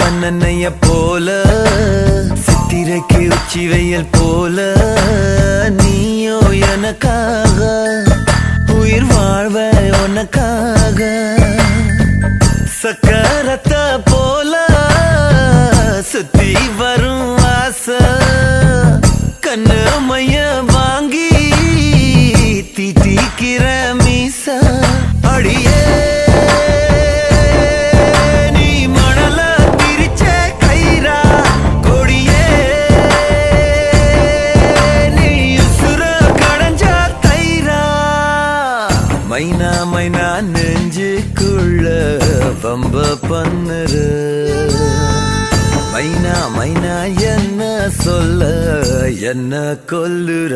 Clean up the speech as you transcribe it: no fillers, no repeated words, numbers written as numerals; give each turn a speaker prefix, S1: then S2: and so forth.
S1: மன்னனைய போல சித்திரைக்கு உச்சி வெயில் போல நீயோ எனக்காக உயிர் வாழ்வ உனக்காக சக்கரத்த போல சுத்தி வரும் ஆசை கண்ணு மைய வாங்கி தீட்டிக்கிற மீச அடியே மைனா மைனா நெஞ்சுக்குள்ள பம்ப பண்ணுற மைனா மைனா என்ன சொல்ல என்ன கொல்லுற